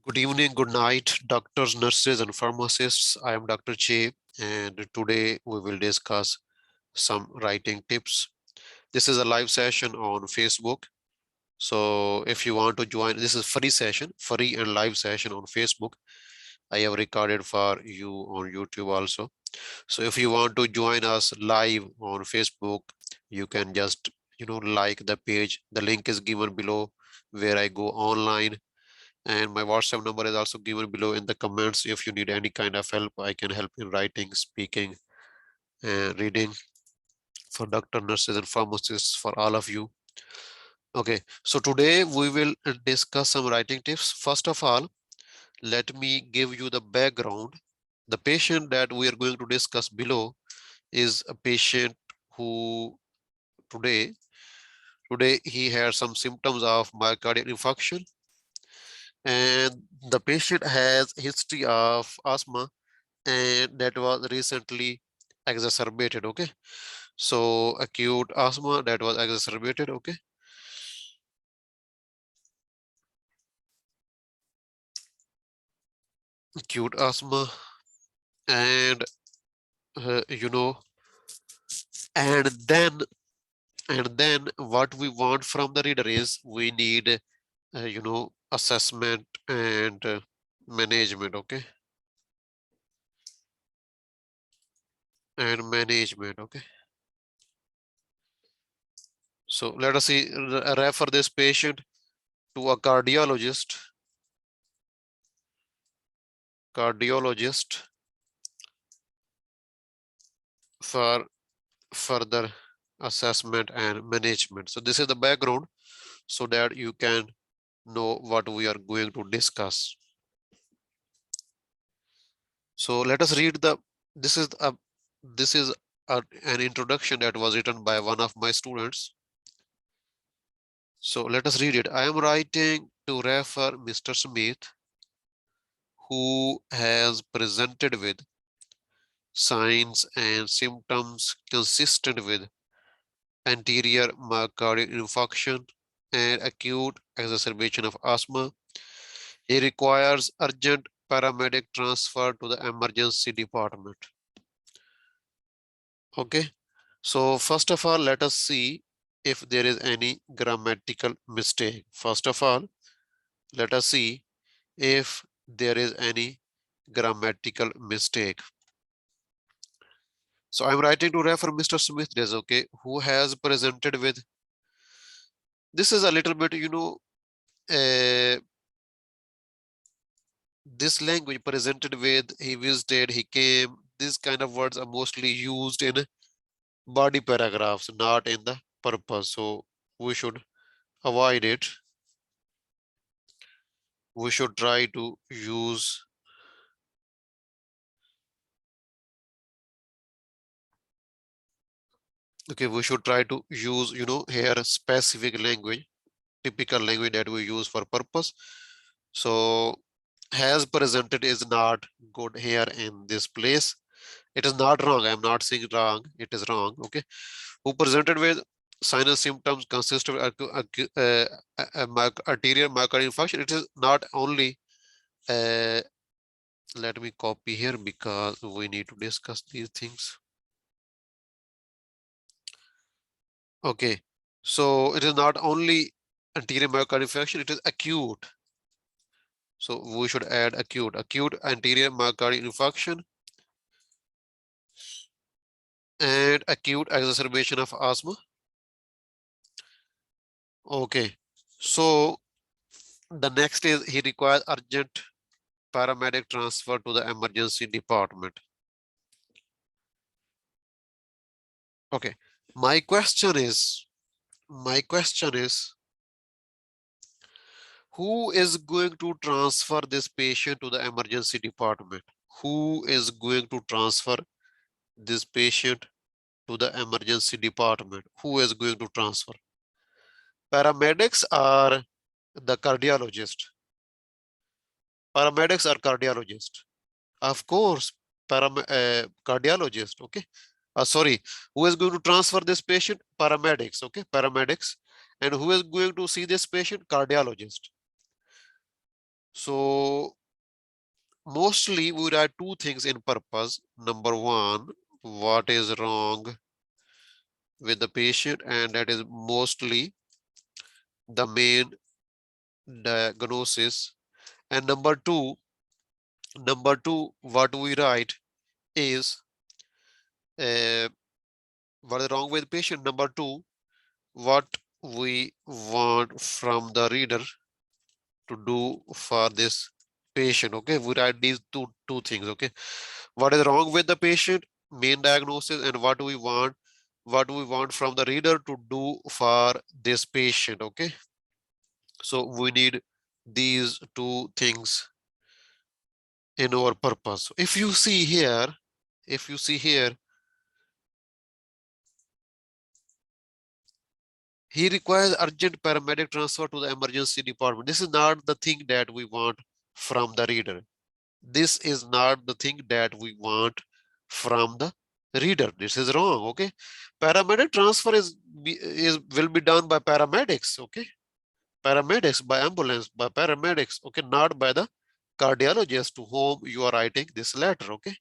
Good evening, good night, doctors, nurses, and pharmacists. I am DrChe, and today we will discuss some writing tips. This is a live session on Facebook. So if you want to join, this is free session, free and live session on Facebook. I have recorded for you on YouTube also. So if you want to join us live on Facebook, you can just like the page. The link is given below where I go online, and my WhatsApp number is also given below in the comments. If you need any kind of help, I can help in writing, speaking, and reading for doctor, nurses, and pharmacists, for all of you. Okay, so today we will discuss some writing tips. First of all, let me give you the background. The patient that we are going to discuss below is a patient who today he has some symptoms of myocardial infarction, and the patient has history of asthma, and that was recently exacerbated. Okay, so acute asthma that was exacerbated. Okay, acute asthma, and uh, you know and then what we want from the reader is we need assessment and management. Okay, and management. Okay, so let us see, refer this patient to a cardiologist for further assessment and management. So this is the background so that you can know what we are going to discuss. So let us read the, this is a, an introduction that was written by one of my students. So let us read it. I am writing to refer Mr. Smith, who has presented with signs and symptoms consistent with anterior myocardial infarction and acute exacerbation of asthma. He requires urgent paramedic transfer to the emergency department. Okay, so first of all, let us see if there is any grammatical mistake. First of all, let us see if there is any grammatical mistake. So I'm writing to refer Mr. Smith, is okay, who has presented with, this is a little bit, uh, this language presented with, he visited, he came, these kind of words are mostly used in body paragraphs, not in the purpose. So we should avoid it. We should try to use, okay, we should try to use, here specific language, typical language that we use for purpose. So has presented is not good here in this place. It is not wrong. I'm not saying wrong. It is wrong. Okay. Who presented with sinus symptoms consist of arterial myocardial infarction. It is not only, uh, let me copy here because we need to discuss these things. Okay. So it is not only anterior myocardial infarction, it is acute. So we should add acute anterior myocardial infarction and acute exacerbation of asthma. Okay, so the next is he requires urgent paramedic transfer to the emergency department. Okay, my question is, who is going to transfer this patient to the emergency department? Who is going to transfer this patient to the emergency department? Who is going to transfer? Paramedics are the cardiologist. Paramedics are cardiologist. Of course, cardiologist. Okay. Sorry, who is going to transfer this patient? Paramedics. Okay, paramedics. And who is going to see this patient? Cardiologist. So mostly we write two things in purpose. Number one, what is wrong with the patient, and that is mostly the main diagnosis. And number two, what we write is what is wrong with patient. Number two, what we want from the reader to do for this patient. Okay, we write these two things. Okay, what is wrong with the patient, main diagnosis, and what we want from the reader to do for this patient. Okay, so we need these two things in our purpose. If you see here, he requires urgent paramedic transfer to the emergency department. This is not the thing that we want from the reader. This is not the thing that we want from the reader. This is wrong. Okay, paramedic transfer is will be done by paramedics. Okay, paramedics, by ambulance, by paramedics. Okay, not by the cardiologist to whom you are writing this letter. Okay,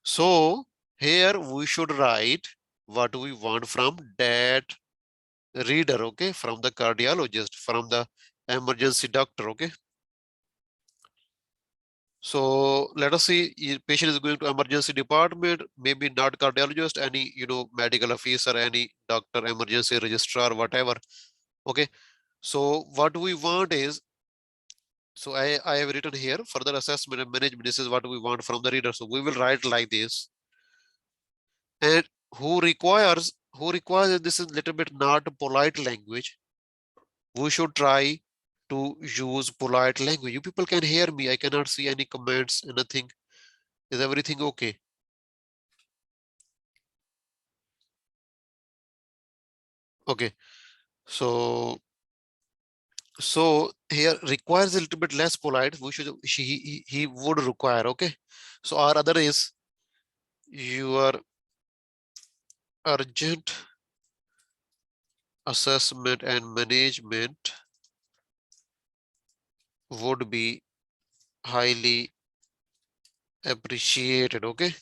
so here we should write what we want from that reader. Okay, from the cardiologist, from the emergency doctor. Okay, so let us see, patient is going to emergency department, maybe not cardiologist, any medical officer, any doctor, emergency registrar, whatever. Okay, so what we want is, so I have written here further assessment and management. This is what we want from the reader. So we will write like this. And who requires, this is little bit not polite language. We should try to use polite language. You people can hear me. I cannot see any comments, anything. Is everything okay? Okay. So here requires a little bit less polite. We should he would require. Okay. So our other is your urgent assessment and management would be highly appreciated. Okay.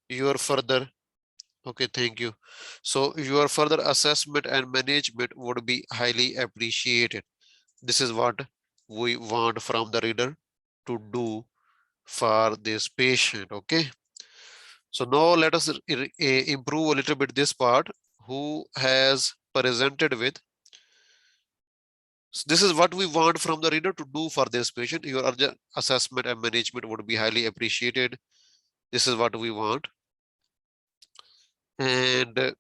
Your further, okay, thank you. So your further assessment and management would be highly appreciated. This is what we want from the reader to do for this patient. Okay. So now let us improve a little bit this part. Who has presented with, so this is what we want from the reader to do for this patient. Your urgent assessment and management would be highly appreciated. This is what we want. And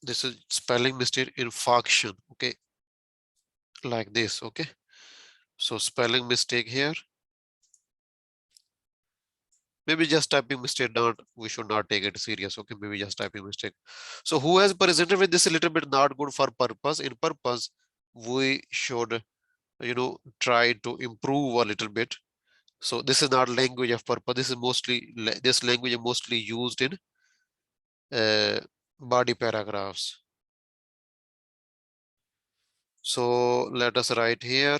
this is spelling mistake infarction. Okay, like this. Okay, so spelling mistake here. Maybe just typing mistake, not, we should not take it serious. Okay, maybe just typing mistake. So who has presented with this a little bit not good for purpose. In purpose, we should try to improve a little bit. So this is not language of purpose. This is mostly, this language is mostly used in uh, body paragraphs. So let us write here.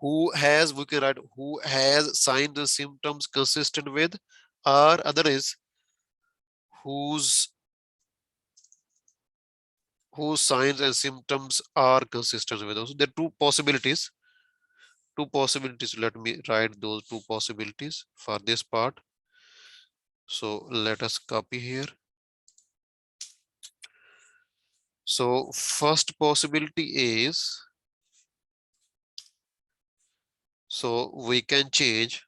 Who has, we can write who has signs and symptoms consistent with, or other is whose signs and symptoms are consistent with. So there are two possibilities. Let me write those two possibilities for this part. So let us copy here. So first possibility is, so we can change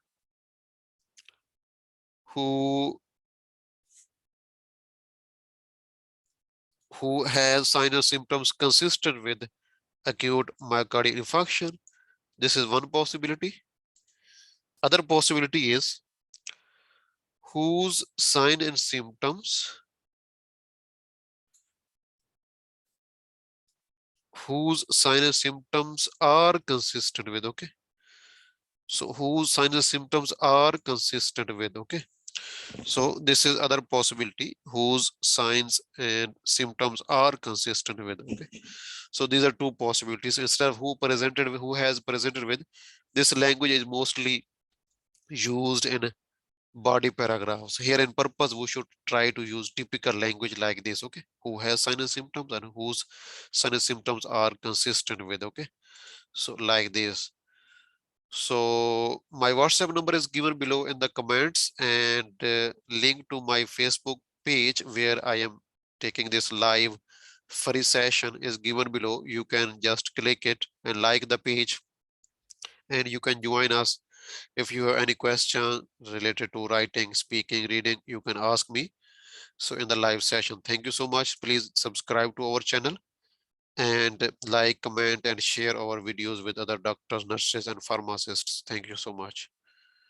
who has signs and symptoms consistent with acute myocardial infarction. This is one possibility. Other possibility is whose sign and symptoms are consistent with. Okay, so whose signs and symptoms are consistent with. Okay, So this is other possibility whose signs and symptoms are consistent with. Okay. So these are two possibilities. Instead of who has presented with, this language is mostly used in body paragraphs. Here in purpose, we should try to use typical language like this. Okay. Who has signs and symptoms and whose signs and symptoms are consistent with. Okay. So like this. So my WhatsApp number is given below in the comments, and link to my Facebook page where I am taking this live free session is given below. You can just click it and like the page, and you can join us. If you have any question related to writing, speaking, reading, you can ask me. So in the live session, thank you so much. Please subscribe to our channel and like, comment, and share our videos with other doctors, nurses, and pharmacists. Thank you so much.